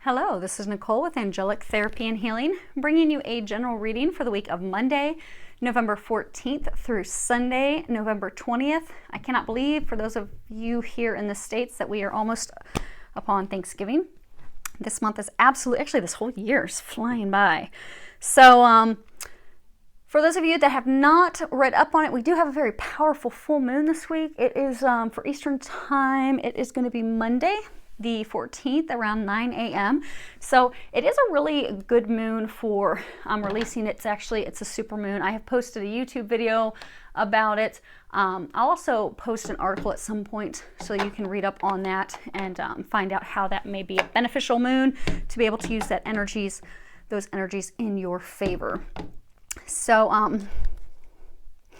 Hello, this is Nicole with Angelic Therapy and Healing, bringing you a general reading for the week of Monday, November 14th through Sunday, November 20th. I cannot believe, for those of you here in the States, that we are almost upon Thanksgiving. This month is absolutely, actually this whole year is flying by. So, for those of you that have not read up on it, we do have a very powerful full moon this week. It is for Eastern Time. It is going to be Monday, the 14th, around 9 a.m. So it is a really good moon for releasing. It's a super moon. I have posted a YouTube video about it. I'll also post an article at some point so you can read up on that and find out how that may be a beneficial moon to be able to use those energies in your favor. So,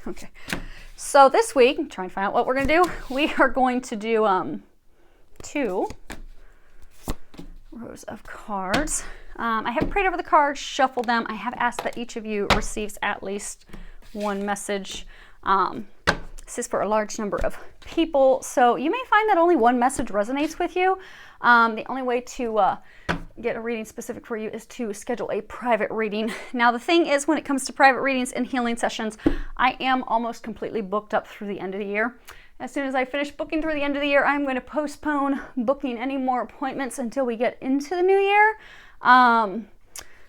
okay. So this week, I'm trying to find out what we're going to do. We are going to do two rows of cards. I have prayed over the cards, shuffled them. I have asked that each of you receives at least one message. This is for a large number of people, so you may find that only one message resonates with you. The only way to get a reading specific for you is to schedule a private reading. Now, the thing is, when it comes to private readings and healing sessions, I am almost completely booked up through the end of the year. As soon as I finish booking through the end of the year, I'm going to postpone booking any more appointments until we get into the new year.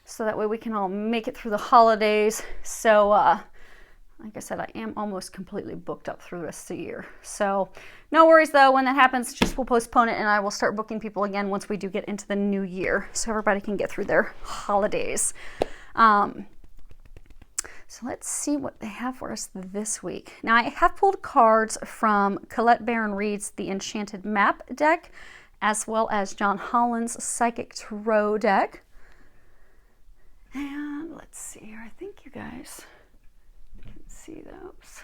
So that way we can all make it through the holidays. So, like I said, I am almost completely booked up through the rest of the year. So, no worries though, when that happens, just we'll postpone it and I will start booking people again once we do get into the new year. So everybody can get through their holidays. So let's see what they have for us this week. Now, I have pulled cards from Colette Baron Reed's The Enchanted Map deck, as well as John Holland's Psychic Tarot deck. And let's see here. I think you guys can see those.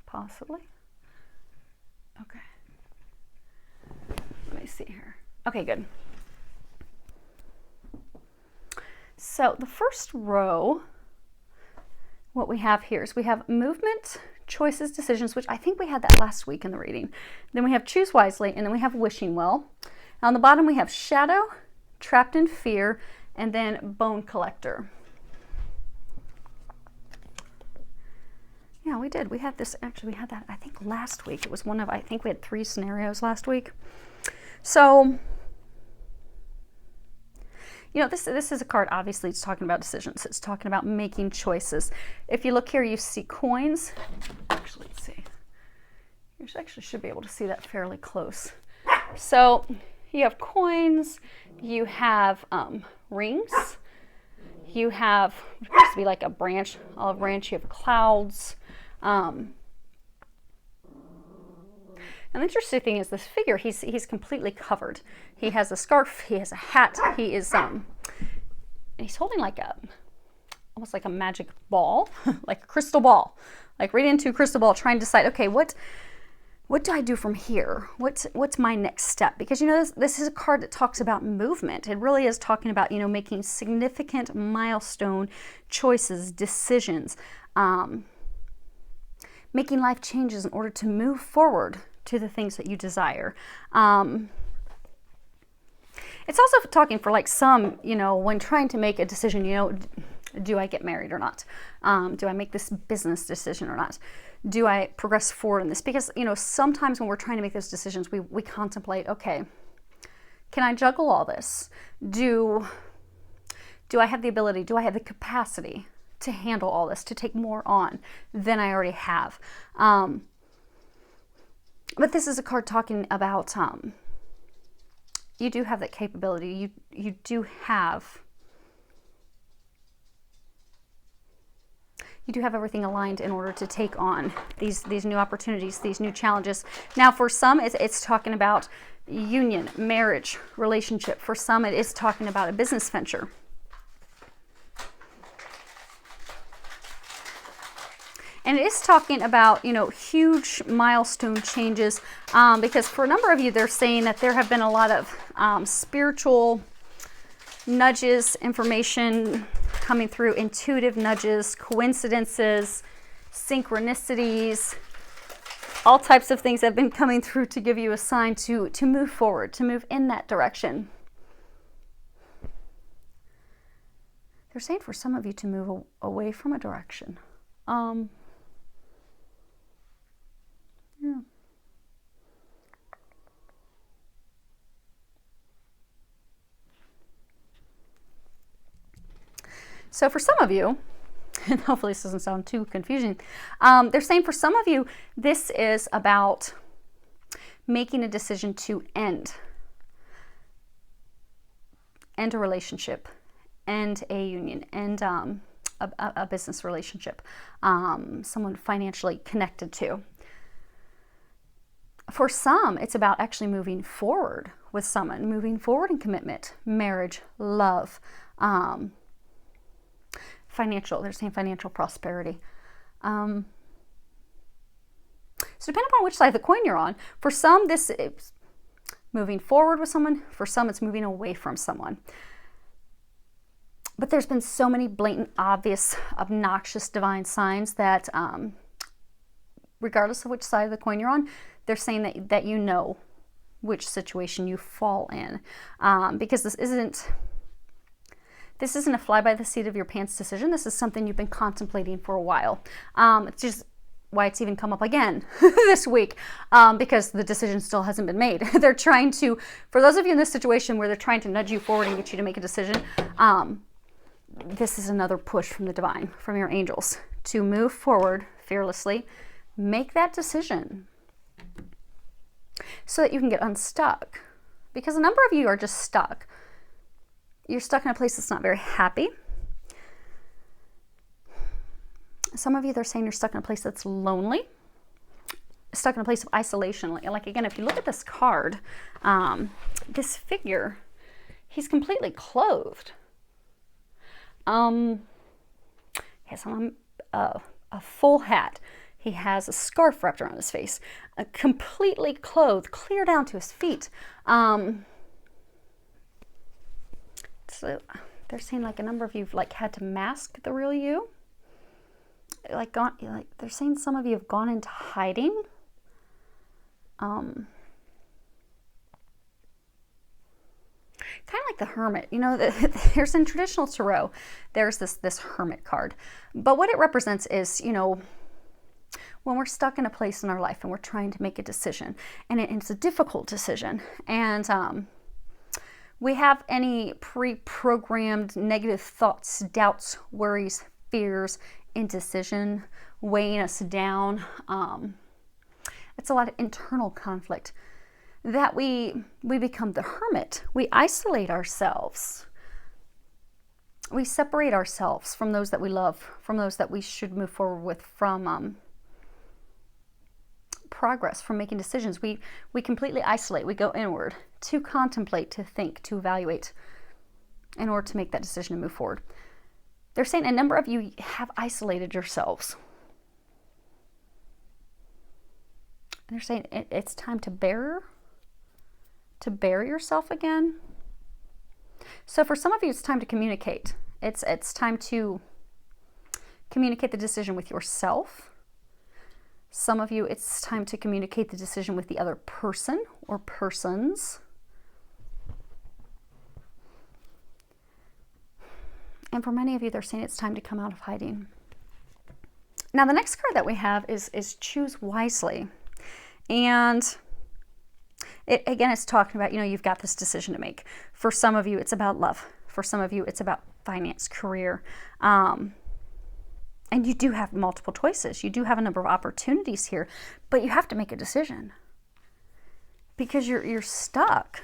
Possibly. Okay. Let me see here. Okay, good. So the first row, what we have here is we have movement, choices, decisions, which I think we had that last week in the reading. Then we have choose wisely, and then we have wishing well. On the bottom, we have shadow, trapped in fear, and then bone collector. Yeah, we did. We had this, actually, we had that, I think, last week. It was one of, I think we had 3 scenarios last week. So, you know, this is a card, obviously, it's talking about decisions. It's talking about making choices. If you look here, you see coins. Actually, let's see. You actually should be able to see that fairly close. So, you have coins. You have rings. You have, it used to be like a branch, olive branch. You have clouds. And the interesting thing is this figure, he's completely covered. He has a scarf, he has a hat, he is he's holding like almost like a magic ball, like a crystal ball. Like right into a crystal ball, trying to decide, okay, what do I do from here? What's my next step? Because, you know, this is a card that talks about movement. It really is talking about, you know, making significant milestone choices, decisions, making life changes in order to move forward to the things that you desire. It's also talking for like some, you know, when trying to make a decision, you know, do I get married or not? Do I make this business decision or not? Do I progress forward in this? Because, you know, sometimes when we're trying to make those decisions, we contemplate, okay, can I juggle all this? Do I have the ability? Do I have the capacity to handle all this, to take more on than I already have? But this is a card talking about you do have that capability. You do have everything aligned in order to take on these new opportunities, these new challenges. Now, for some, it's talking about union, marriage, relationship. For some, it is talking about a business venture. And it is talking about, you know, huge milestone changes, because for a number of you, they're saying that there have been a lot of spiritual nudges, information coming through, intuitive nudges, coincidences, synchronicities, all types of things have been coming through to give you a sign to move forward, to move in that direction. They're saying for some of you to move away from a direction. Yeah. So for some of you, and hopefully this doesn't sound too confusing, they're saying for some of you, this is about making a decision to end a relationship, end a union, end a business relationship, someone financially connected to. For some, it's about actually moving forward with someone, moving forward in commitment, marriage, love, financial, they're saying financial prosperity. So depending upon which side of the coin you're on, for some this is moving forward with someone, for some it's moving away from someone. But there's been so many blatant, obvious, obnoxious divine signs that regardless of which side of the coin you're on, they're saying that you know which situation you fall in. Because this isn't a fly by the seat of your pants decision. This is something you've been contemplating for a while. It's just why it's even come up again this week, because the decision still hasn't been made. They're trying to, for those of you in this situation where they're trying to nudge you forward and get you to make a decision, this is another push from the divine, from your angels, to move forward fearlessly, make that decision so that you can get unstuck. Because a number of you are just stuck. You're stuck in a place that's not very happy. Some of you, they're saying you're stuck in a place that's lonely, stuck in a place of isolation. Like again, if you look at this card, this figure, he's completely clothed. He has on a full hat. He has a scarf wrapped around his face, completely clothed, clear down to his feet. So they're saying like a number of you've like had to mask the real you. They're saying some of you have gone into hiding. Kind of like the hermit, you know, there's in traditional tarot, there's this hermit card. But what it represents is, you know, when we're stuck in a place in our life and we're trying to make a decision, and it's a difficult decision, and we have any pre-programmed negative thoughts, doubts, worries, fears, indecision weighing us down. It's a lot of internal conflict that we become the hermit. We isolate ourselves. We separate ourselves from those that we love, from those that we should move forward with, from progress, from making decisions. We completely isolate. We go inward to contemplate, to think, to evaluate in order to make that decision and move forward. They're saying a number of you have isolated yourselves. They're saying it's time to bear yourself again. So for some of you, it's time to communicate. It's time to communicate the decision with yourself. Some of you, it's time to communicate the decision with the other person or persons. And for many of you, they're saying it's time to come out of hiding. Now, the next card that we have is choose wisely. And again, it's talking about, you know, you've got this decision to make. For some of you, it's about love. For some of you, it's about finance, career. And you do have multiple choices. You do have a number of opportunities here, but you have to make a decision because you're stuck.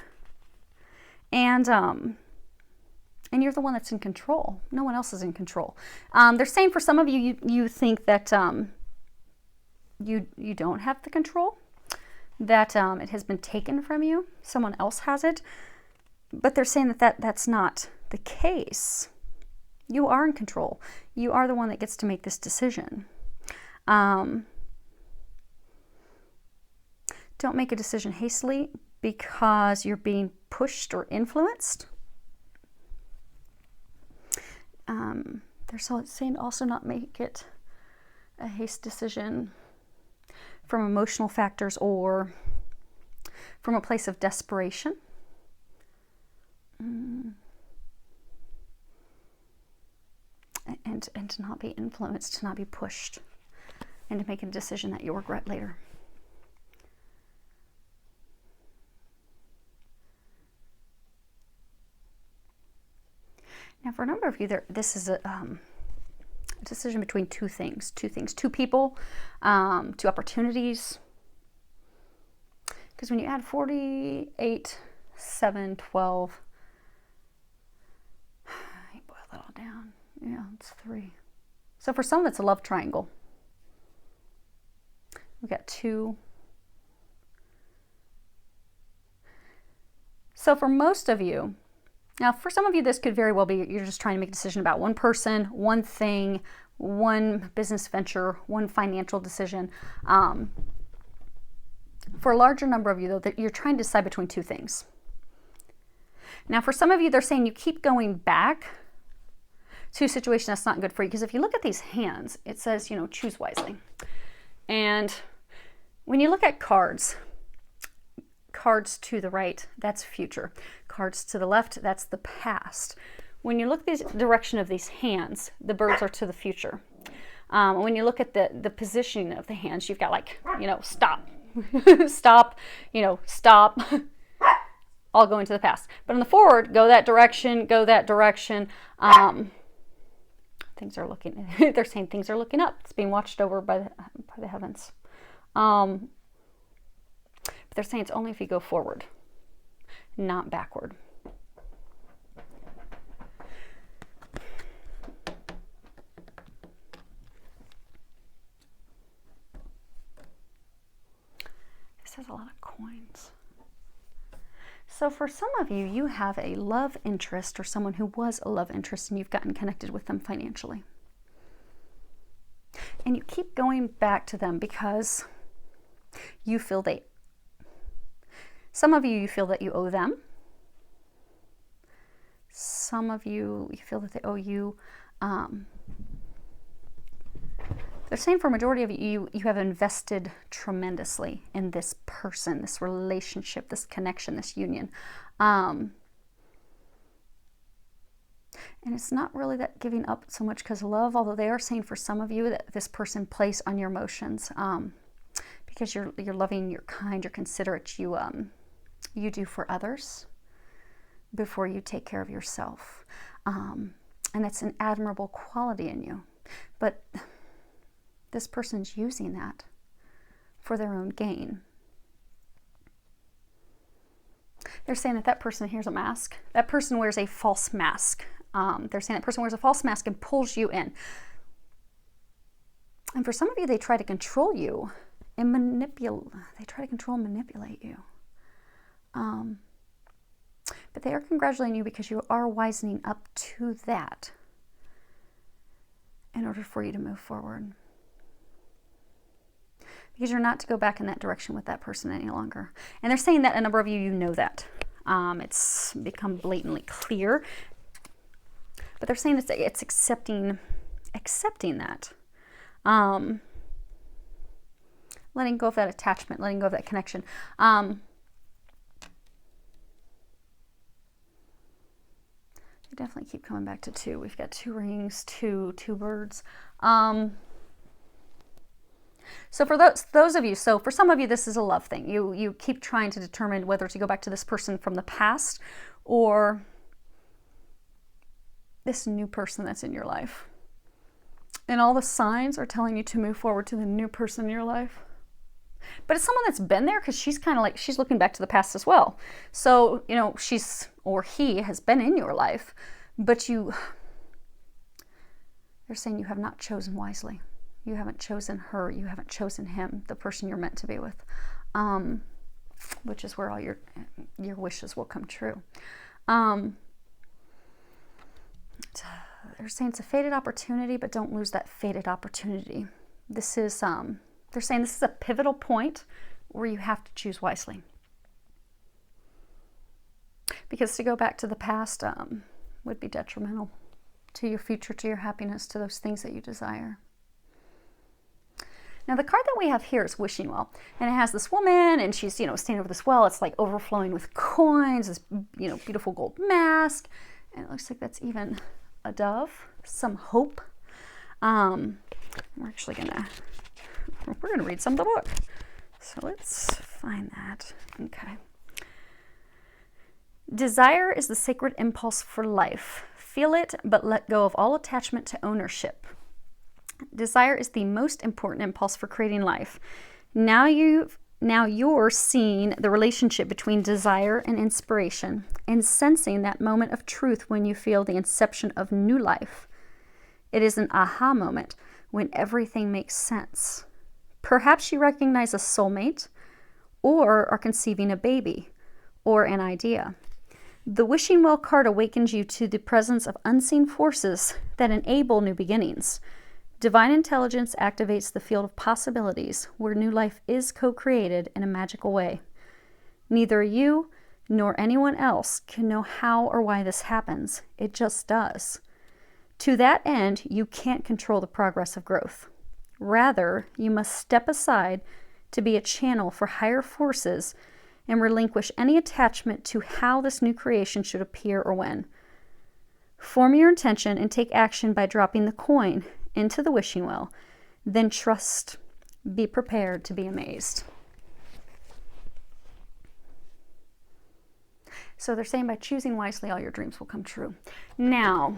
And you're the one that's in control. No one else is in control. They're saying for some of you, you think that you don't have the control, that it has been taken from you. Someone else has it. But they're saying that's not the case. You are in control. You are the one that gets to make this decision. Don't make a decision hastily because you're being pushed or influenced. They're saying also not make it a haste decision from emotional factors or from a place of desperation. and to not be influenced, to not be pushed, and to make a decision that you'll regret later. Now, for a number of you, this is a decision between two people, two opportunities. Because when you add 48, 7, 12, you boil it all down. Yeah, it's 3. So for some, it's a love triangle. We got 2. So for most of you, now for some of you, this could very well be you're just trying to make a decision about one person, one thing, one business venture, one financial decision. For a larger number of you, though, that you're trying to decide between 2 things. Now, for some of you, they're saying you keep going back to a situation that's not good for you. Because if you look at these hands, it says, choose wisely. And when you look at cards to the right, that's future. Cards to the left, that's the past. When you look at the direction of these hands, the birds are to the future. When you look at the positioning of the hands, you've got stop. Stop, stop, all going to the past. But on the forward, go that direction. Things are looking, they're saying things are looking up. It's being watched over by the heavens. But they're saying it's only if you go forward, not backward. Has a lot of coins. So for some of you, you have a love interest or someone who was a love interest and you've gotten connected with them financially. And you keep going back to them because you feel some of you feel that you owe them. Some of you feel that they owe you. They're saying for a majority of you, you have invested tremendously in this person, this relationship, this connection, this union. And it's not really that giving up so much because of love, although they are saying for some of you that this person plays on your emotions because you're loving, you're kind, you're considerate, you do for others before you take care of yourself. And that's an admirable quality in you. But this person's using that for their own gain. They're saying that person, here's a mask. That person wears a false mask. They're saying that person wears a false mask and pulls you in. And for some of you, they try to control you and manipulate you. But they are congratulating you because you are wisening up to that in order for you to move forward. Because you're not to go back in that direction with that person any longer. And they're saying that a number of you know that. It's become blatantly clear. But they're saying it's accepting that. Letting go of that attachment, letting go of that connection. You definitely keep coming back to 2. We've got 2 rings, two birds. So for those of you, so for some of you, this is a love thing. You keep trying to determine whether to go back to this person from the past or this new person that's in your life. And all the signs are telling you to move forward to the new person in your life. But it's someone that's been there because she's kind of like, she's looking back to the past as well. So, she's or he has been in your life, but they're saying you have not chosen wisely. You haven't chosen her. You haven't chosen him, the person you're meant to be with, which is where all your wishes will come true. They're saying it's a fated opportunity, but don't lose that fated opportunity. This is, they're saying this is a pivotal point where you have to choose wisely. Because to go back to the past would be detrimental to your future, to your happiness, to those things that you desire. Now the card that we have here is Wishing Well, and it has this woman, and she's standing over this well. It's like overflowing with coins, this beautiful gold mask, and it looks like that's even a dove, some hope. We're actually we're gonna read some of the book. So let's find that. Okay. Desire is the sacred impulse for life. Feel it, but let go of all attachment to ownership. Desire is the most important impulse for creating life. Now you're seeing the relationship between desire and inspiration and sensing that moment of truth when you feel the inception of new life. It is an aha moment when everything makes sense. Perhaps you recognize a soulmate or are conceiving a baby or an idea. The wishing well card awakens you to the presence of unseen forces that enable new beginnings. Divine intelligence activates the field of possibilities where new life is co-created in a magical way. Neither you nor anyone else can know how or why this happens. It just does. To that end, you can't control the progress of growth. Rather, you must step aside to be a channel for higher forces and relinquish any attachment to how this new creation should appear or when. Form your intention and take action by dropping the coin into the wishing well. Then trust. Be prepared to be amazed. So they're saying by choosing wisely, all your dreams will come true. Now,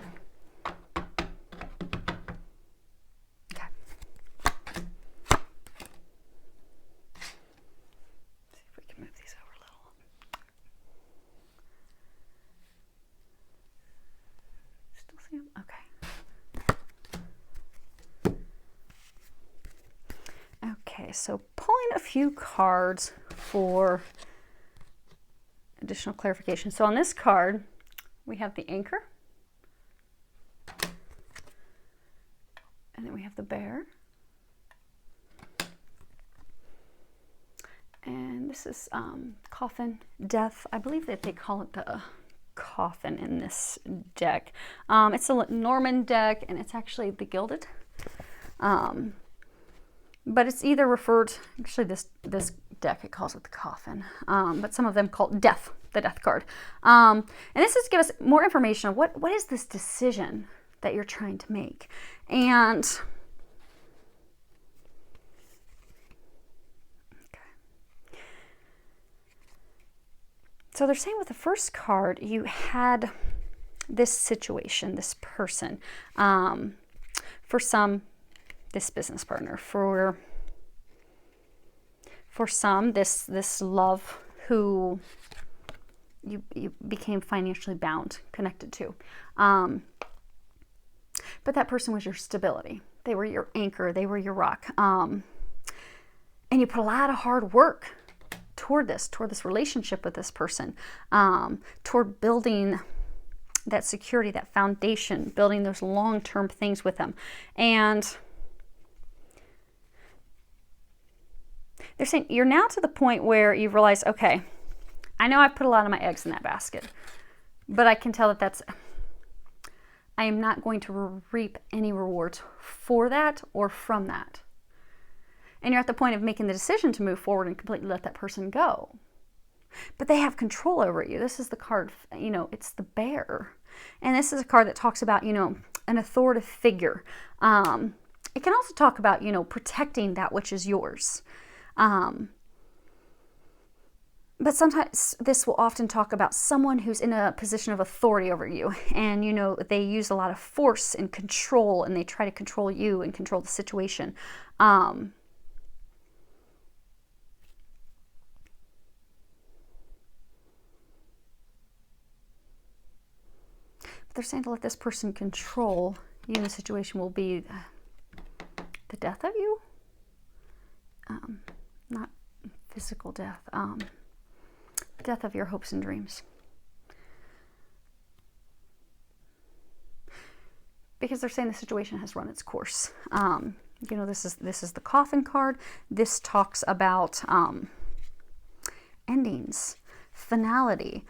so pulling a few cards for additional clarification. So on this card, we have the anchor, and then we have the bear, and this is coffin, death. I believe that they call it the coffin in this deck. It's a Norman deck, and it's actually the gilded. But it's either referred, actually this deck, it calls it the coffin, but some of them call it death, the death card. And this is to give us more information of what is this decision that you're trying to make. And okay. So they're saying with the first card, you had this situation, this person, for some, this business partner, for some, this love who you became financially bound, connected to. But that person was your stability. They were your anchor. They were your rock. And you put a lot of hard work toward this relationship with this person, toward building that security, that foundation, building those long-term things with them. And they're saying you're now to the point where you realize, okay, I know I've put a lot of my eggs in that basket, but I can tell that I am not going to reap any rewards for that or from that. And you're at the point of making the decision to move forward and completely let that person go. But they have control over you. This is the card, it's the bear. And this is a card that talks about, an authoritative figure. It can also talk about, protecting that which is yours. But sometimes this will often talk about someone who's in a position of authority over you, and they use a lot of force and control, and they try to control you and control the situation. But they're saying to let this person control you in the situation will be the death of you. Not physical death, death of your hopes and dreams. Because they're saying the situation has run its course. This is the coffin card. This talks about endings, finality,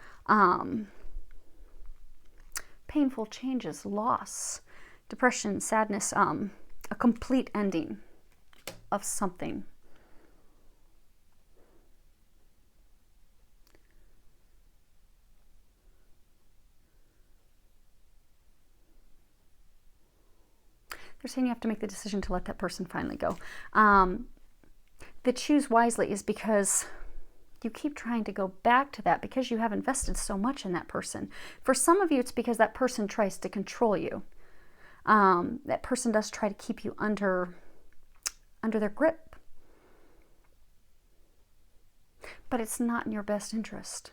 painful changes, loss, depression, sadness, a complete ending of something. They're saying you have to make the decision to let that person finally go. The choose wisely is because you keep trying to go back to that because you have invested so much in that person. For some of you, it's because that person tries to control you. That person does try to keep you under their grip. But it's not in your best interest.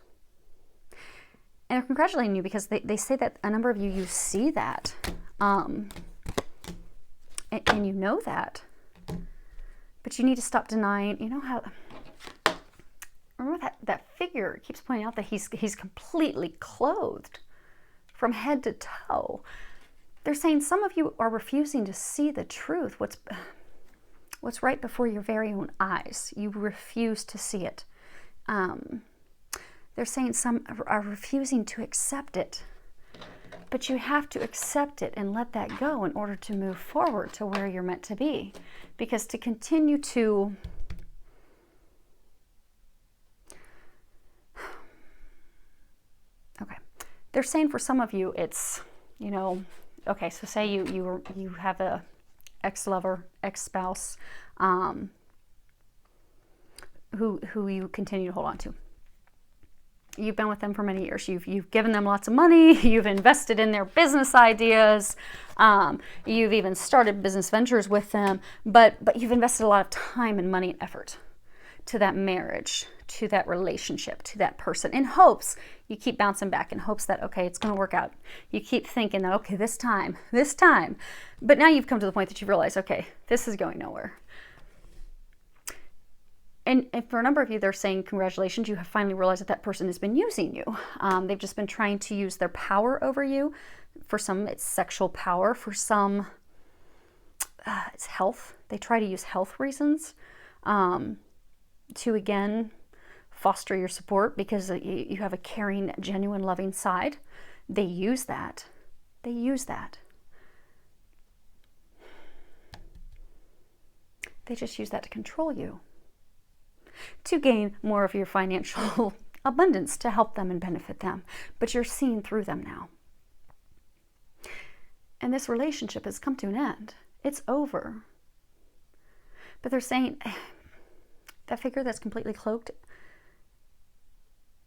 And they're congratulating you because they say that a number of you see that. And you know that. But you need to stop denying. You know how... Remember that figure keeps pointing out that he's completely clothed from head to toe. They're saying some of you are refusing to see the truth, what's right before your very own eyes. You refuse to see it. They're saying some are refusing to accept it. But you have to accept it and let that go in order to move forward to where you're meant to be. Because to continue to... Okay. They're saying for some of you, it's, okay, so say you have a ex-lover, ex-spouse, who you continue to hold on to. You've been with them for many years. You've given them lots of money. You've invested in their business ideas. You've even started business ventures with them. But you've invested a lot of time and money and effort to that marriage, to that relationship, to that person, in hopes you keep bouncing back, in hopes that, okay, it's going to work out. You keep thinking that, okay, this time. But now you've come to the point that you realize, okay, this is going nowhere. And for a number of you, they're saying, congratulations, you have finally realized that person has been using you. They've just been trying to use their power over you. For some, it's sexual power. For some, it's health. They try to use health reasons to, again, foster your support because you have a caring, genuine, loving side. They use that. They just use that to control you, to gain more of your financial abundance, to help them and benefit them. But you're seeing through them now. And this relationship has come to an end. It's over. But they're saying, that figure that's completely cloaked,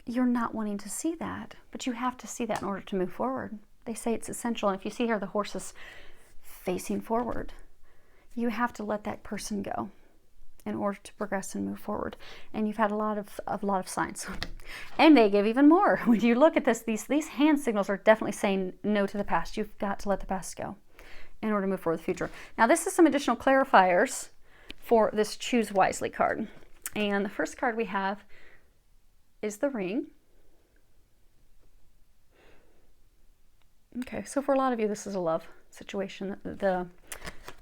you're not wanting to see that. But you have to see that in order to move forward. They say it's essential. And if you see here, the horse is facing forward. You have to let that person go in order to progress and move forward. And you've had a lot of signs. And they give even more. When you look at this, these hand signals are definitely saying no to the past. You've got to let the past go in order to move forward with the future. Now, this is some additional clarifiers for this Choose Wisely card. And the first card we have is the ring. Okay, so for a lot of you, this is a love situation. The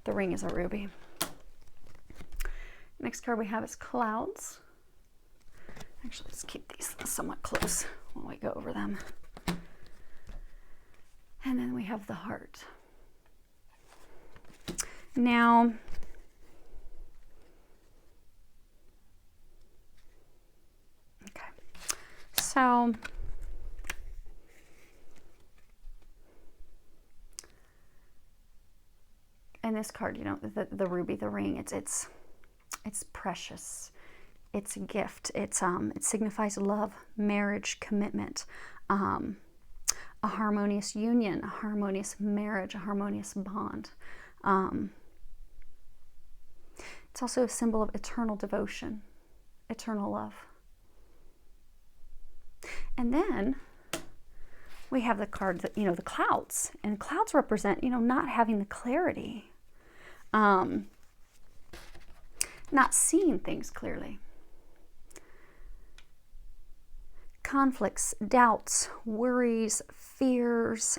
ring is a ruby. Next card we have is clouds. Actually, let's keep these somewhat close while we go over them. And then we have the heart. Now, okay, so and this card, the ruby, the ring, it's precious. It's a gift. It signifies love, marriage, commitment, a harmonious union, a harmonious marriage, a harmonious bond. It's also a symbol of eternal devotion, eternal love. And then we have the card that, the clouds. And clouds represent, not having the clarity. Not seeing things clearly. Conflicts, doubts, worries, fears,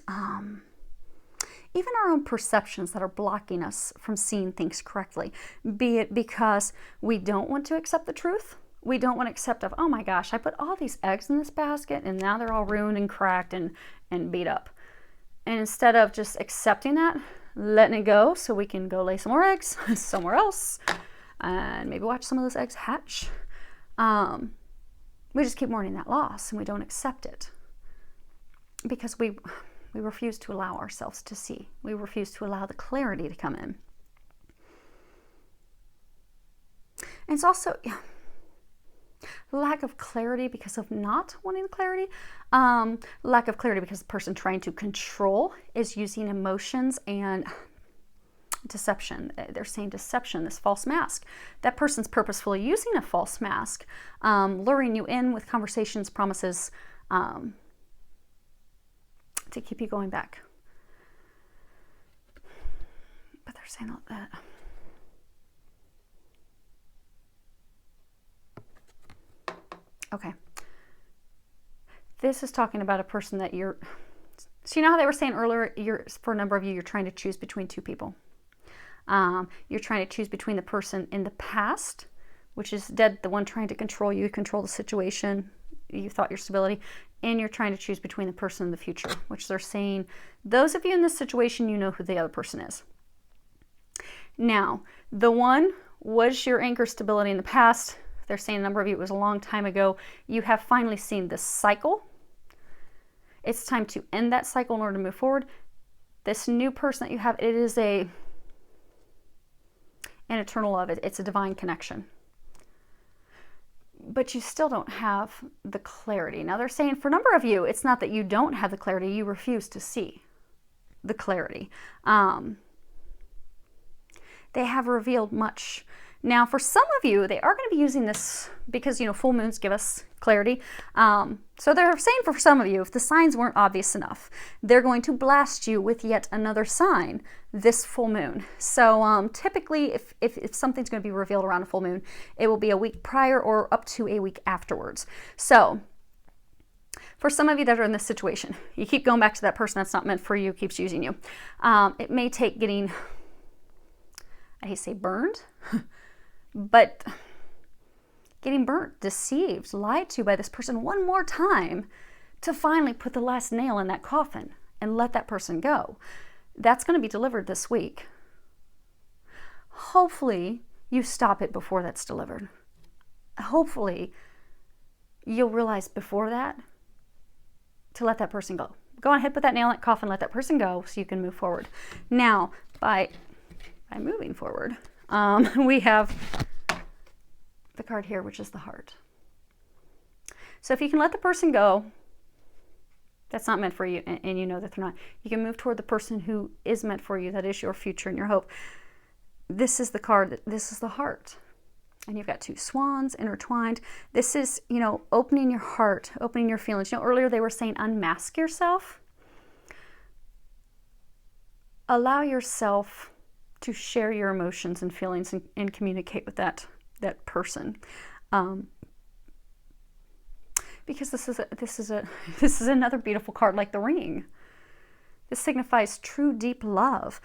even our own perceptions that are blocking us from seeing things correctly. Be it because we don't want to accept the truth. We don't want to accept oh my gosh, I put all these eggs in this basket and now they're all ruined and cracked and beat up. And instead of just accepting that, letting it go so we can go lay some more eggs somewhere else and maybe watch some of those eggs hatch, we just keep mourning that loss and we don't accept it because we We refuse to allow ourselves to see. We refuse to allow the clarity to come in. And it's also lack of clarity because of not wanting clarity. Lack of clarity because the person trying to control is using emotions and deception. They're saying deception, this false mask. That person's purposefully using a false mask, luring you in with conversations, promises, to keep you going back. But they're saying all that. Okay. This is talking about a person that you're... So you know how they were saying earlier, for a number of you, you're trying to choose between two people. You're trying to choose between the person in the past, which is dead, the one trying to control you, control the situation, you thought your stability, and you're trying to choose between the person in the future, which they're saying, those of you in this situation, you know who the other person is. Now, the one was your anchor stability in the past. They're saying a number of you, it was a long time ago. You have finally seen this cycle. It's time to end that cycle in order to move forward. This new person that you have, it is an eternal love. It's a divine connection. But you still don't have the clarity. Now they're saying for a number of you, it's not that you don't have the clarity, you refuse to see the clarity. They have revealed much. Now for some of you, they are going to be using this because, you know, full moons give us clarity. So they're saying for some of you, if the signs weren't obvious enough, they're going to blast you with yet another sign this full moon. So typically, if something's going to be revealed around a full moon, it will be a week prior or up to a week afterwards. So for some of you that are in this situation, you keep going back to that person that's not meant for you, keeps using you. It may take getting, I hate to say burned, but getting burnt, deceived, lied to by this person one more time to finally put the last nail in that coffin and let that person go. That's going to be delivered this week. Hopefully you stop it before that's delivered. Hopefully you'll realize before that to let that person go. Go on ahead, put that nail in that coffin, let that person go so you can move forward. Now, by moving forward, we have the card here, which is the heart. So if you can let the person go, that's not meant for you, and you know that they're not, you can move toward the person who is meant for you, that is your future and your hope. This is the card, this is the heart. And you've got two swans intertwined. This is, you know, opening your heart, opening your feelings. You know, earlier they were saying unmask yourself. Allow yourself to share your emotions and feelings and communicate with that person. Because this is another beautiful card, like the ring. This signifies true, deep love.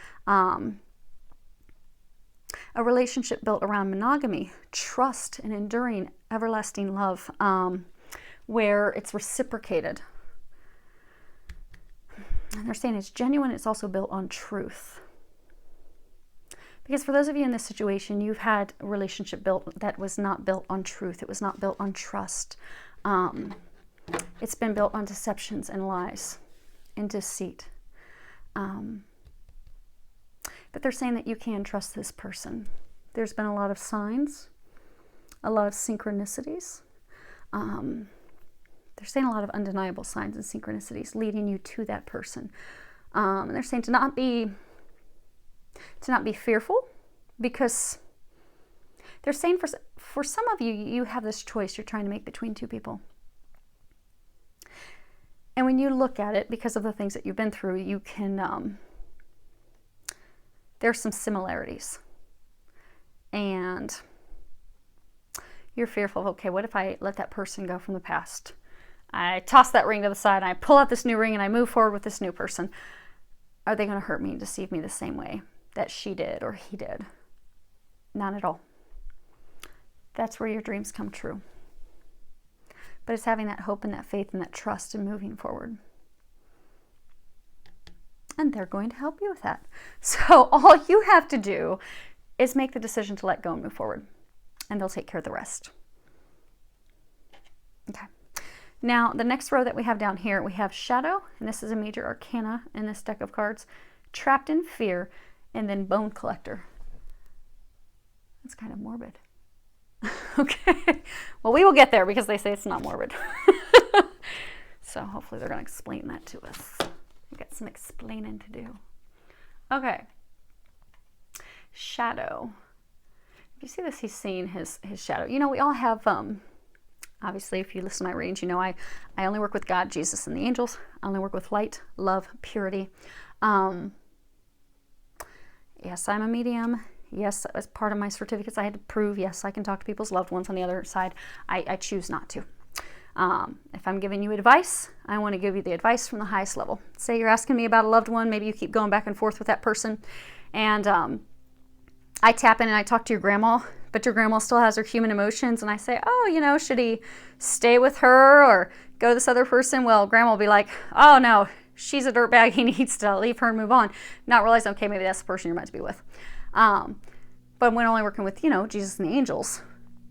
A relationship built around monogamy, trust, and enduring, everlasting love, where it's reciprocated. And they're saying it's genuine, it's also built on truth. Because for those of you in this situation, you've had a relationship built that was not built on truth. It was not built on trust. It's been built on deceptions and lies and deceit. But they're saying that you can trust this person. There's been a lot of signs, a lot of synchronicities. They're saying a lot of undeniable signs and synchronicities leading you to that person. And they're saying to not be fearful, because they're saying for some of you, you have this choice you're trying to make between two people. And when you look at it, because of the things that you've been through, you can, there's some similarities. And you're fearful of, okay, what if I let that person go from the past? I toss that ring to the side, and I pull out this new ring, and I move forward with this new person. Are they going to hurt me and deceive me the same way that she did or he did? Not at all. That's where your dreams come true. But it's having that hope and that faith and that trust and moving forward. And they're going to help you with that. So all you have to do is make the decision to let go and move forward. And they'll take care of the rest. Okay. Now, the next row that we have down here, we have Shadow, and this is a major arcana in this deck of cards, Trapped in Fear, and then Bone Collector. That's kind of morbid. Okay. Well, we will get there because they say it's not morbid. So hopefully they're going to explain that to us. We've got some explaining to do. Okay. Shadow. If you see this, he's seeing his shadow. You know, we all have, obviously, if you listen to my readings, you know I only work with God, Jesus, and the angels. I only work with light, love, purity. Yes, I'm a medium. Yes, as part of my certificates, I had to prove, yes, I can talk to people's loved ones. On the other side, I choose not to. If I'm giving you advice, I want to give you the advice from the highest level. Say you're asking me about a loved one, maybe you keep going back and forth with that person, and I tap in and I talk to your grandma, but your grandma still has her human emotions, and I say, oh, you know, should he stay with her or go to this other person? Well, grandma will be like, oh no, she's a dirtbag, he needs to leave her and move on. Not realizing, okay, maybe that's the person you're meant to be with. But when only working with, you know, Jesus and the angels,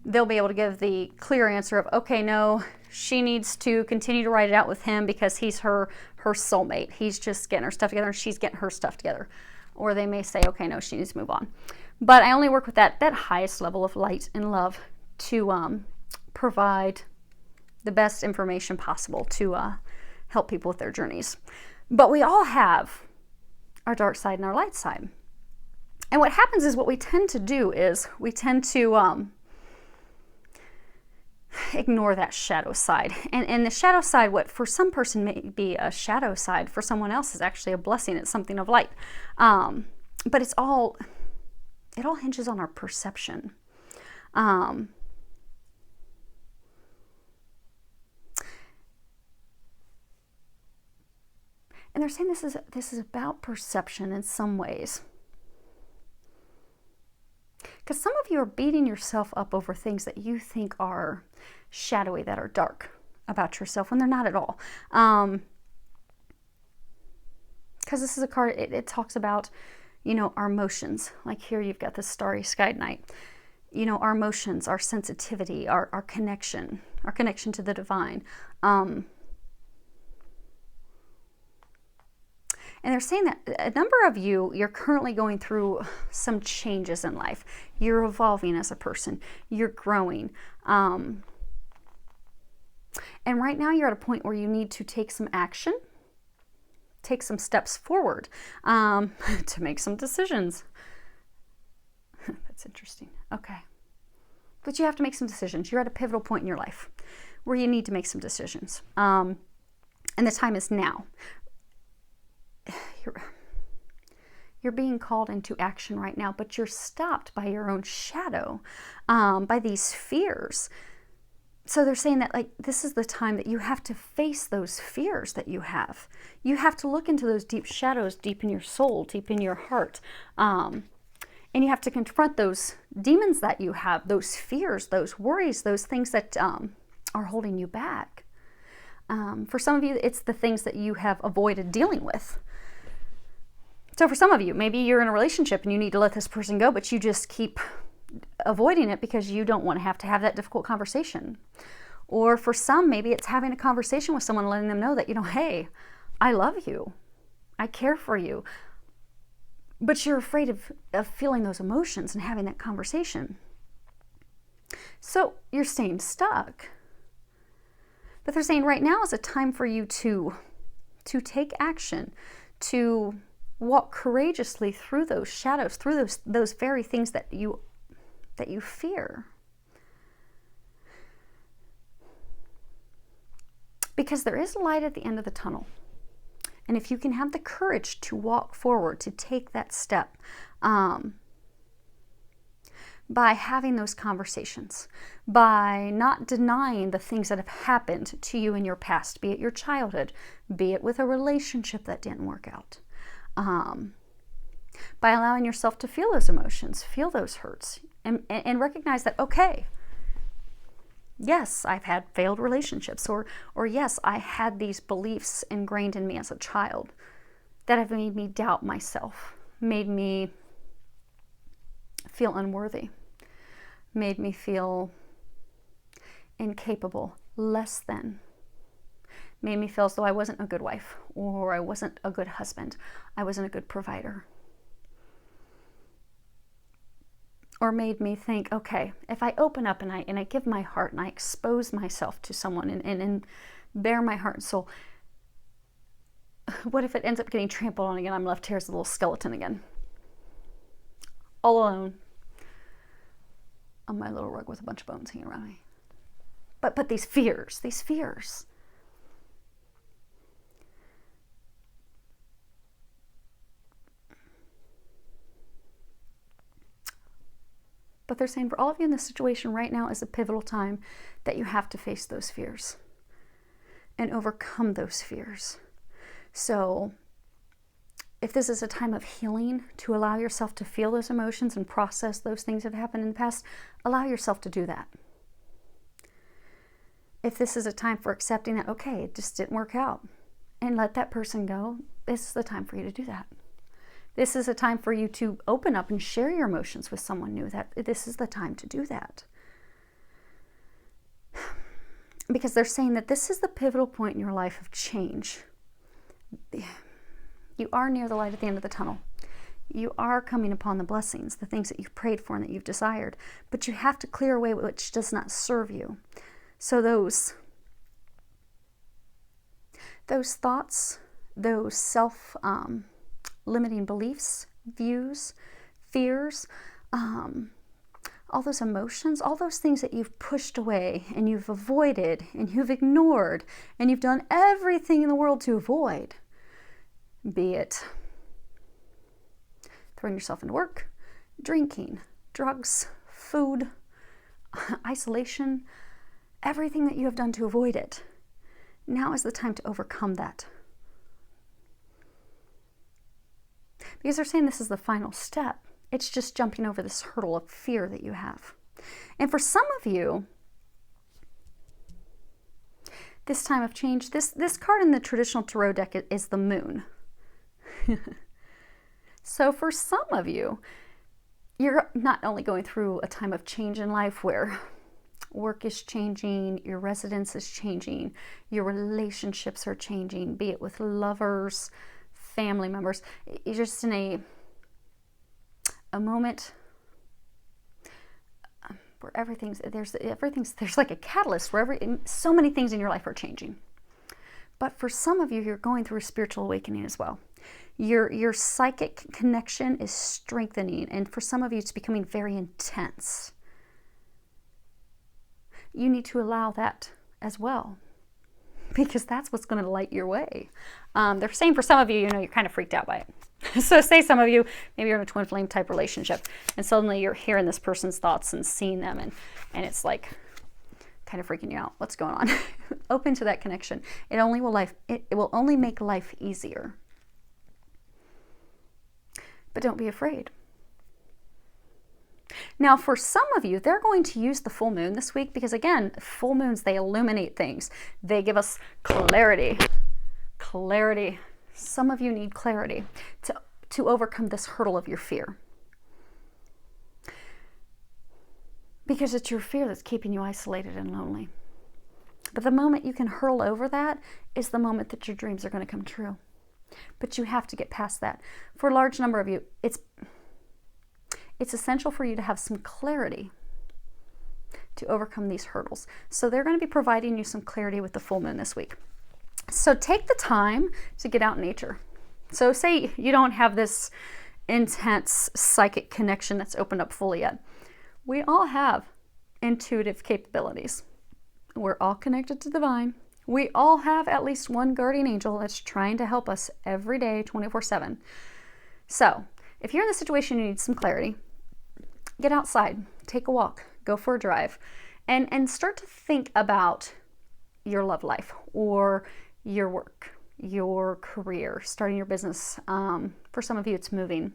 they'll be able to give the clear answer of, okay, no, she needs to continue to write it out with him because he's her soulmate. He's just getting her stuff together and she's getting her stuff together. Or they may say, okay, no, she needs to move on. But I only work with that highest level of light and love to provide the best information possible to help people with their journeys. But we all have our dark side and our light side. And what happens is what we tend to do is we tend to ignore that shadow side. And the shadow side, what for some person may be a shadow side, for someone else is actually a blessing. It's something of light. But it all hinges on our perception. And they're saying this is about perception in some ways. Because some of you are beating yourself up over things that you think are shadowy, that are dark about yourself, when they're not at all. Because this is a card, it talks about, you know, our emotions. Like here you've got this starry skied night. You know, our emotions, our sensitivity, our connection to the divine. And they're saying that a number of you're currently going through some changes in life. You're evolving as a person. You're growing. And right now you're at a point where you need to take some action, take some steps forward, to make some decisions. That's interesting. Okay. But you have to make some decisions. You're at a pivotal point in your life where you need to make some decisions. And the time is now. You're being called into action right now, but you're stopped by your own shadow, by these fears. So they're saying that, like, this is the time that you have to face those fears that you have. You have to look into those deep shadows, deep in your soul, deep in your heart. And you have to confront those demons that you have, those fears, those worries, those things that are holding you back. For some of you, it's the things that you have avoided dealing with. So for some of you, maybe you're in a relationship and you need to let this person go, but you just keep avoiding it because you don't want to have that difficult conversation. Or for some, maybe it's having a conversation with someone, letting them know that, you know, hey, I love you. I care for you. But you're afraid of feeling those emotions and having that conversation. So you're staying stuck. But they're saying right now is a time for you to take action, to walk courageously through those shadows, through those very things that you fear. Because there is light at the end of the tunnel. And if you can have the courage to walk forward, to take that step, by having those conversations, by not denying the things that have happened to you in your past, be it your childhood, be it with a relationship that didn't work out, by allowing yourself to feel those emotions, feel those hurts, and recognize that, okay, yes, I've had failed relationships, or yes, I had these beliefs ingrained in me as a child that have made me doubt myself, made me feel unworthy, made me feel incapable, less than. made me feel as though I wasn't a good wife, or I wasn't a good husband, I wasn't a good provider. Or made me think, okay, if I open up and I give my heart and I expose myself to someone and bare my heart and soul, what if it ends up getting trampled on again? I'm left here as a little skeleton again, all alone on my little rug with a bunch of bones hanging around me. But these fears. But they're saying for all of you in this situation right now is a pivotal time that you have to face those fears and overcome those fears. So if this is a time of healing, to allow yourself to feel those emotions and process those things that have happened in the past, allow yourself to do that. If this is a time for accepting that, okay, it just didn't work out, and let that person go, this is the time for you to do that. This is a time for you to open up and share your emotions with someone new. That this is the time to do that. Because they're saying that this is the pivotal point in your life of change. You are near the light at the end of the tunnel. You are coming upon the blessings, the things that you've prayed for and that you've desired. But you have to clear away which does not serve you. So those thoughts, those self-limiting beliefs, views, fears, all those emotions, all those things that you've pushed away and you've avoided and you've ignored and you've done everything in the world to avoid, be it throwing yourself into work, drinking, drugs, food, isolation, everything that you have done to avoid it. Now is the time to overcome that. Because they're saying this is the final step. It's just jumping over this hurdle of fear that you have. And for some of you, this time of change, this card in the traditional tarot deck is the moon. So for some of you, you're not only going through a time of change in life where work is changing, your residence is changing, your relationships are changing, be it with lovers, family members. You're just in a moment where there's like a catalyst where so many things in your life are changing. But for some of you, you're going through a spiritual awakening as well. Your psychic connection is strengthening, and for some of you, it's becoming very intense. You need to allow that as well, because that's what's going to light your way. They're saying for some of you, you're kind of freaked out by it. So say some of you, maybe you're in a twin flame type relationship, and suddenly you're hearing this person's thoughts and seeing them, and it's like kind of freaking you out. What's going on? Open to that connection. It will only make life easier. But don't be afraid. Now, for some of you, they're going to use the full moon this week because, again, full moons, they illuminate things. They give us clarity. Clarity. Some of you need clarity to overcome this hurdle of your fear. Because it's your fear that's keeping you isolated and lonely. But the moment you can hurl over that is the moment that your dreams are going to come true. But you have to get past that. For a large number of you, it's essential for you to have some clarity to overcome these hurdles. So they're going to be providing you some clarity with the full moon this week. So take the time to get out in nature. So say you don't have this intense psychic connection that's opened up fully yet. We all have intuitive capabilities. We're all connected to the divine. We all have at least one guardian angel that's trying to help us every day, 24/7. So if you're in the situation you need some clarity, get outside, take a walk, go for a drive, and start to think about your love life or your work, your career, starting your business. For some of you, it's moving.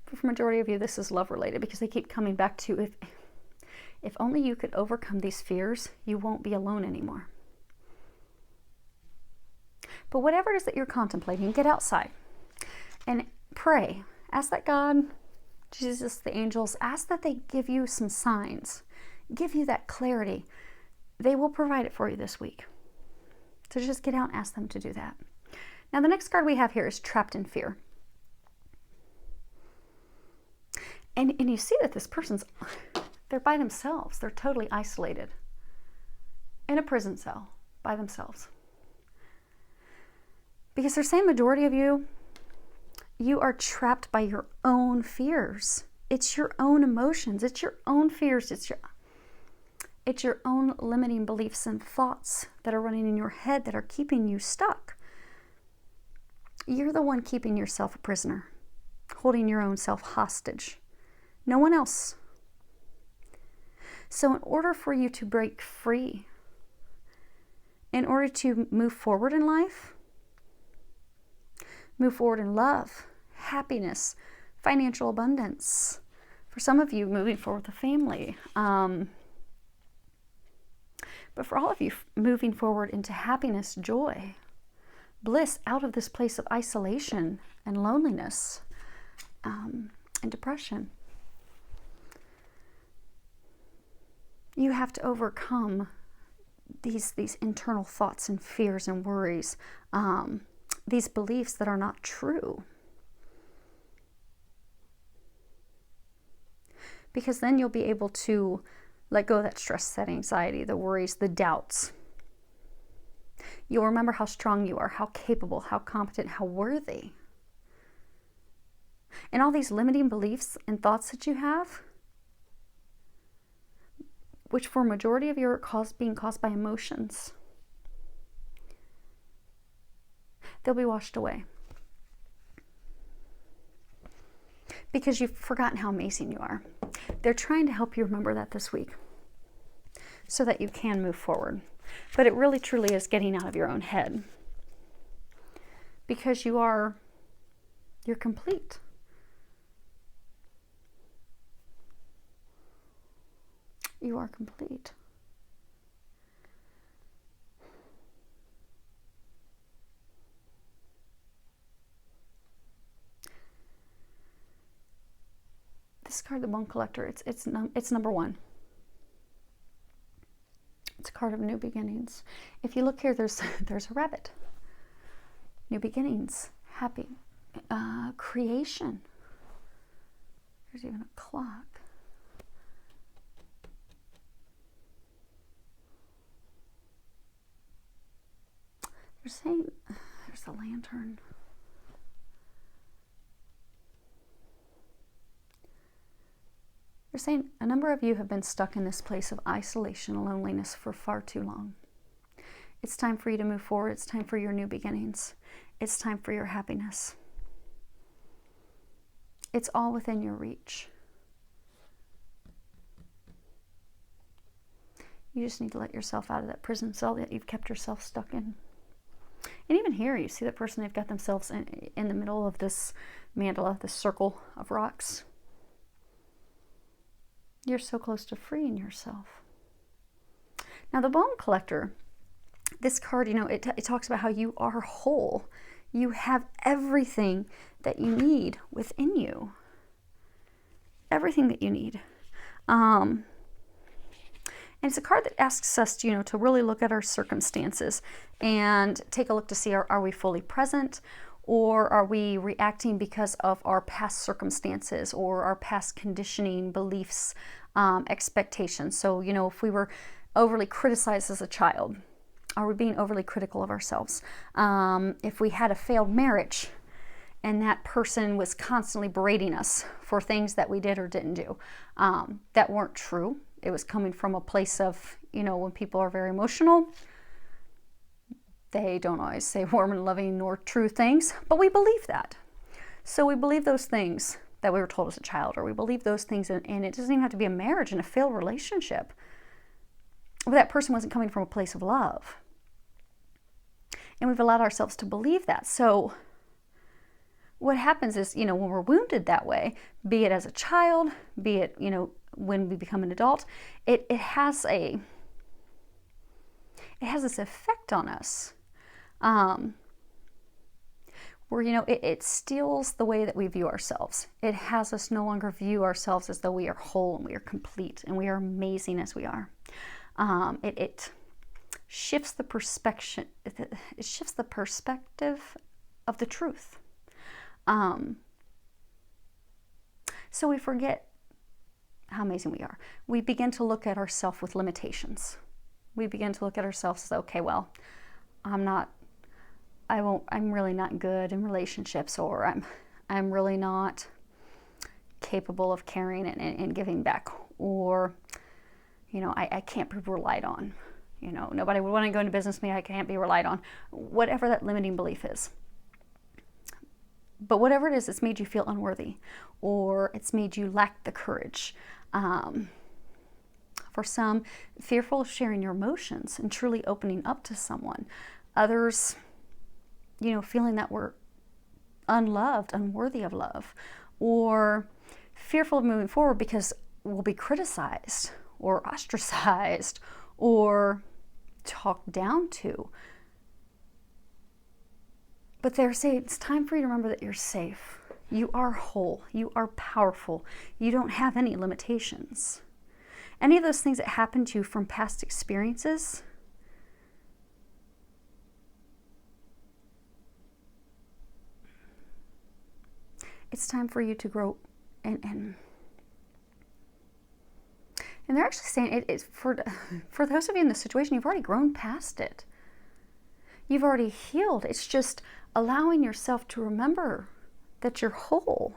For the majority of you, this is love related because they keep coming back to if only you could overcome these fears, you won't be alone anymore. But whatever it is that you're contemplating, get outside and pray. Ask that God, Jesus, the angels, ask that they give you some signs, give you that clarity they will provide it for you this week. So just get out and ask them to do that. Now, the next card we have here is trapped in fear. And you see that this person's, they're by themselves. They're totally isolated in a prison cell by themselves. Because they're saying majority of you, you are trapped by your own fears. It's your own emotions. It's your own fears. It's your own limiting beliefs and thoughts that are running in your head that are keeping you stuck. You're the one keeping yourself a prisoner, holding your own self hostage. No one else. So in order for you to break free, in order to move forward in life, move forward in love, happiness, financial abundance, for some of you, moving forward with a family, but for all of you, moving forward into happiness, joy, bliss, out of this place of isolation and loneliness and depression. You have to overcome these internal thoughts and fears and worries, these beliefs that are not true. Because then you'll be able to let go of that stress, that anxiety, the worries, the doubts. You'll remember how strong you are, how capable, how competent, how worthy. And all these limiting beliefs and thoughts that you have, which for a majority of you are being caused by emotions, they'll be washed away. Because you've forgotten how amazing you are. They're trying to help you remember that this week so that you can move forward. But it really truly is getting out of your own head. Because you're complete. You are complete. This card, the Bone Collector, it's number 1. It's a card of new beginnings. If you look here, there's a rabbit. New beginnings, happy, creation. There's even a clock. They're saying, there's a lantern. They're saying a number of you have been stuck in this place of isolation and loneliness for far too long. It's time for you to move forward. It's time for your new beginnings. It's time for your happiness. It's all within your reach. You just need to let yourself out of that prison cell that you've kept yourself stuck in. And even here, you see that person, they've got themselves in the middle of this mandala, this circle of rocks. You're so close to freeing yourself. Now, the Bone Collector, this card, it talks about how you are whole. You have everything that you need within you. Everything that you need. And it's a card that asks us, to really look at our circumstances and take a look to see, are we fully present? Or are we reacting because of our past circumstances or our past conditioning, beliefs, expectations? So, if we were overly criticized as a child, are we being overly critical of ourselves? If we had a failed marriage and that person was constantly berating us for things that we did or didn't do that weren't true, it was coming from a place of, when people are very emotional, they don't always say warm and loving nor true things, but we believe that. So we believe those things that we were told as a child, or we believe those things, and it doesn't even have to be a marriage and a failed relationship. But that person wasn't coming from a place of love. And we've allowed ourselves to believe that. So what happens is, when we're wounded that way, be it as a child, be it, when we become an adult, it has this effect on us. Where, it steals the way that we view ourselves. It has us no longer view ourselves as though we are whole and we are complete and we are amazing as we are. It shifts the perspective. It shifts the perspective of the truth. So we forget how amazing we are. We begin to look at ourselves with limitations. We begin to look at ourselves as, okay, well, I'm really not good in relationships, or I'm really not capable of caring and giving back, or, I can't be relied on. Nobody would want to go into business with me. I can't be relied on. Whatever that limiting belief is. But whatever it is, it's made you feel unworthy, or it's made you lack the courage. For some, fearful of sharing your emotions and truly opening up to someone. Others, feeling that we're unloved, unworthy of love, or fearful of moving forward because we'll be criticized or ostracized or talked down to. But they're saying it's time for you to remember that you're safe. You are whole. You are powerful. You don't have any limitations. Any of those things that happened to you from past experiences, it's time for you to grow. And they're actually saying it's for those of you in this situation, you've already grown past it. You've already healed. It's just allowing yourself to remember that you're whole,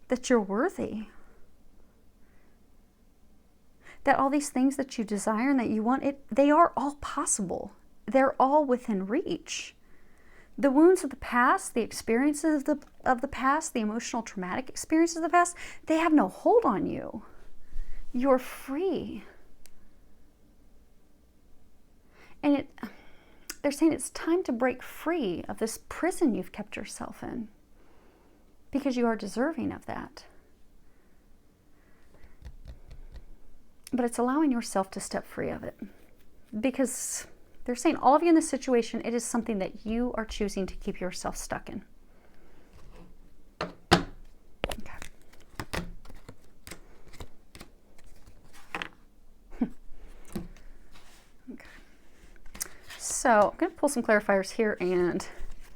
that you're worthy, that all these things that you desire and that you want, they are all possible. They're all within reach. The wounds of the past, the experiences of the past, the emotional traumatic experiences of the past, they have no hold on you. You're free. And they're saying it's time to break free of this prison you've kept yourself in, because you are deserving of that. But it's allowing yourself to step free of it, because they're saying all of you in this situation, it is something that you are choosing to keep yourself stuck in. Okay. Okay. So I'm going to pull some clarifiers here and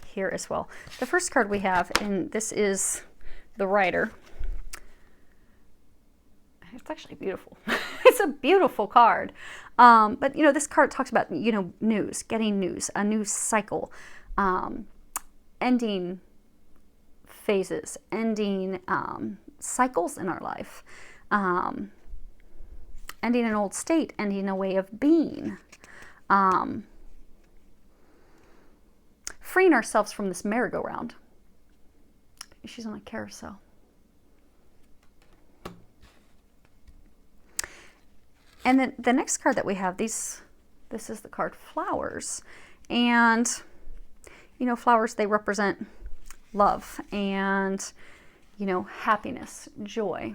here as well. The first card we have, and this is the Rider. It's actually beautiful. It's a beautiful card. But, this card talks about, news, getting news, a news cycle, ending phases, ending cycles in our life, ending an old state, ending a way of being, freeing ourselves from this merry-go-round. She's on a carousel. And then the next card that we have, this is the card Flowers. And, flowers, they represent love and, happiness, joy.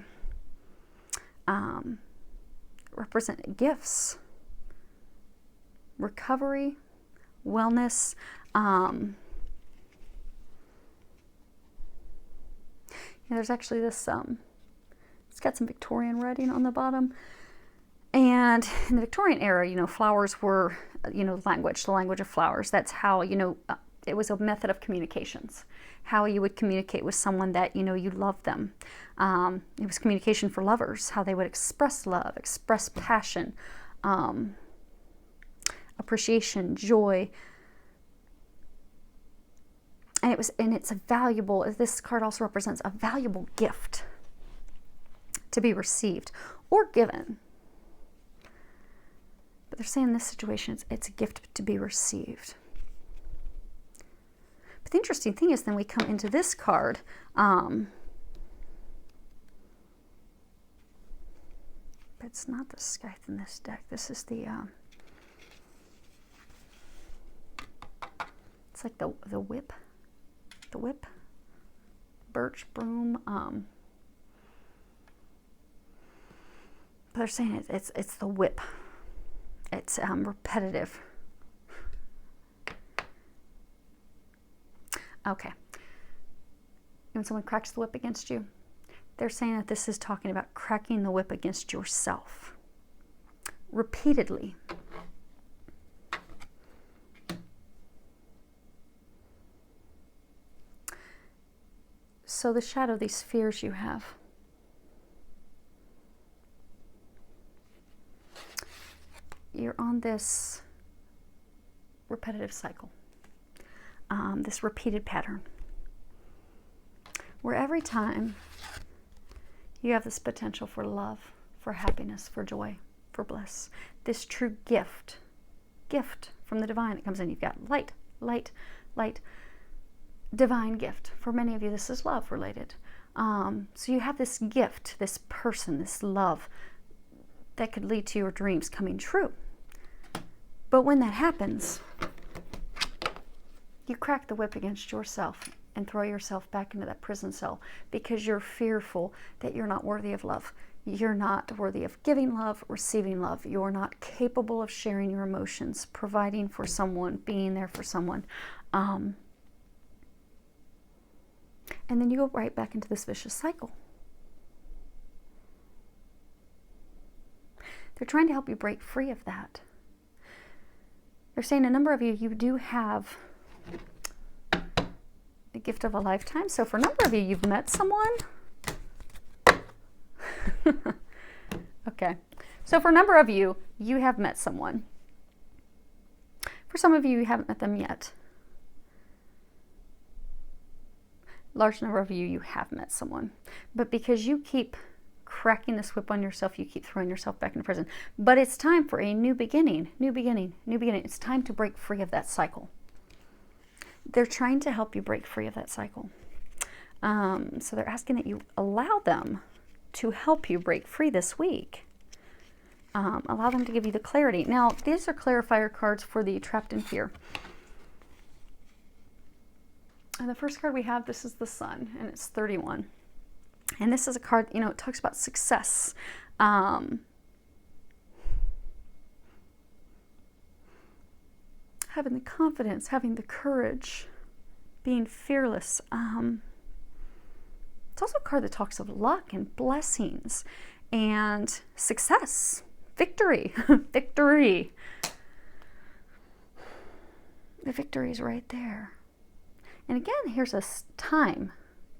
Represent gifts, recovery, wellness. There's actually this, it's got some Victorian writing on the bottom. And in the Victorian era, flowers were, the language of flowers. That's how, it was a method of communications, how you would communicate with someone that, you love them. It was communication for lovers, how they would express love, express passion, appreciation, joy. And it's a valuable, this card also represents a valuable gift to be received or given. But they're saying in this situation, it's a gift to be received. But the interesting thing is then we come into this card. But it's not the Scythe in this deck. This is the, it's like the whip. The whip. Birch, broom. But they're saying it's the whip. It's repetitive. Okay. When someone cracks the whip against you, they're saying that this is talking about cracking the whip against yourself. repeatedly. So the shadow, these fears you have, you're on this repetitive cycle, this repeated pattern, where every time you have this potential for love, for happiness, for joy, for bliss, this true gift from the divine that comes in. You've got light, light, light, divine gift. For many of you, this is love related. So you have this gift, this person, this love that could lead to your dreams coming true. But when that happens, you crack the whip against yourself and throw yourself back into that prison cell because you're fearful that you're not worthy of love. You're not worthy of giving love, receiving love. You're not capable of sharing your emotions, providing for someone, being there for someone. And then you go right back into this vicious cycle. They're trying to help you break free of that. They're saying a number of you, you do have the gift of a lifetime. So for a number of you, you've met someone. Okay. So for a number of you, you have met someone. For some of you, you haven't met them yet. Large number of you, you have met someone. But because you keep cracking this whip on yourself, you keep throwing yourself back into prison. But it's time for a new beginning, new beginning, new beginning. It's time to break free of that cycle. They're trying to help you break free of that cycle. So they're asking that you allow them to help you break free this week. Allow them to give you the clarity. Now, these are clarifier cards for the trapped in fear. And the first card we have, this is the Sun, and it's 31. And this is a card, it talks about success. Having the confidence, having the courage, being fearless. It's also a card that talks of luck and blessings and success, victory, victory. The victory is right there. And again, here's a time.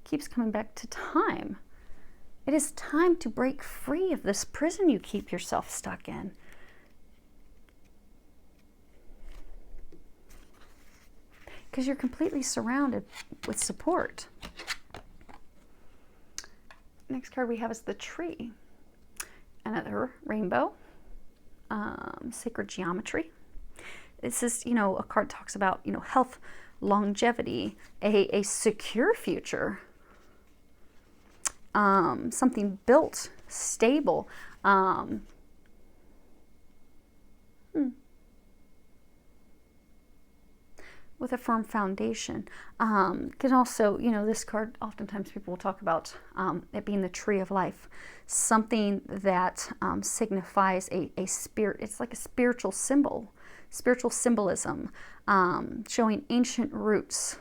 Keeps coming back to time. It is time to break free of this prison you keep yourself stuck in. Because you're completely surrounded with support. Next card we have is the Tree. Another rainbow. Sacred geometry. This is, a card talks about, health, longevity, a secure future. Something built, stable. With a firm foundation. Can also, this card, oftentimes people will talk about it being the tree of life. Something that signifies a spirit. It's like a spiritual symbol, spiritual symbolism, showing ancient roots,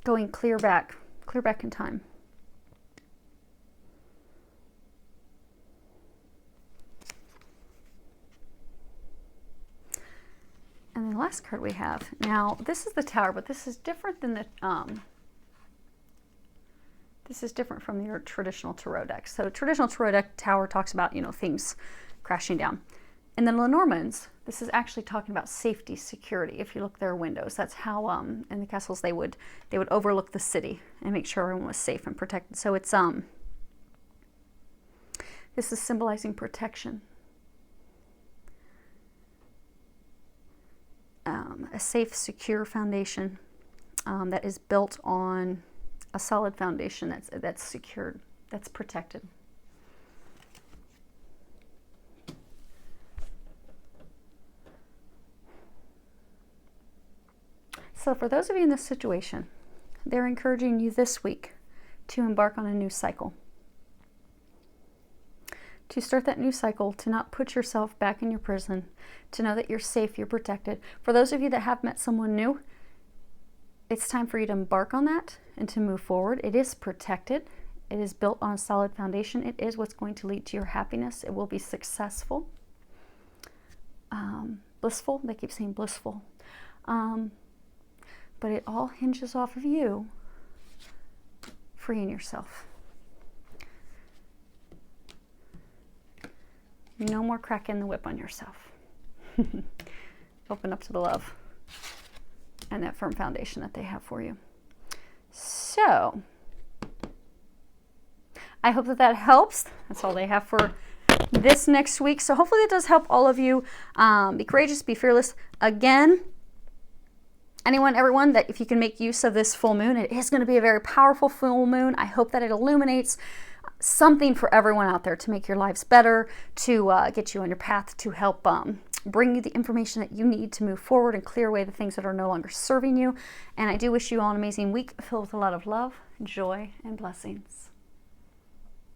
going clear back in time. And the last card we have, now this is the Tower, but this is different than the, this is different from your traditional tarot deck. So traditional tarot deck, Tower talks about, things crashing down. And then Lenormand's, this is actually talking about safety, security. If you look their windows, that's how, in the castles, they would overlook the city and make sure everyone was safe and protected. So it's, this is symbolizing protection. A safe, secure foundation that is built on a solid foundation that's secured, that's protected. So for those of you in this situation, they're encouraging you this week to embark on a new cycle. To start that new cycle, to not put yourself back in your prison, to know that you're safe, you're protected. For those of you that have met someone new, it's time for you to embark on that and to move forward. It is protected. It is built on a solid foundation. It is what's going to lead to your happiness. It will be successful. Blissful. They keep saying blissful. But it all hinges off of you freeing yourself. No more cracking the whip on yourself. Open up to the love and that firm foundation that they have for you. So, I hope that that helps. That's all they have for this next week. So hopefully it does help all of you. Be courageous, be fearless. Again, anyone, everyone, that if you can make use of this full moon, it is going to be a very powerful full moon. I hope that it illuminates something for everyone out there to make your lives better, to get you on your path, to help bring you the information that you need to move forward and clear away the things that are no longer serving you. And I do wish you all an amazing week filled with a lot of love, joy, and blessings.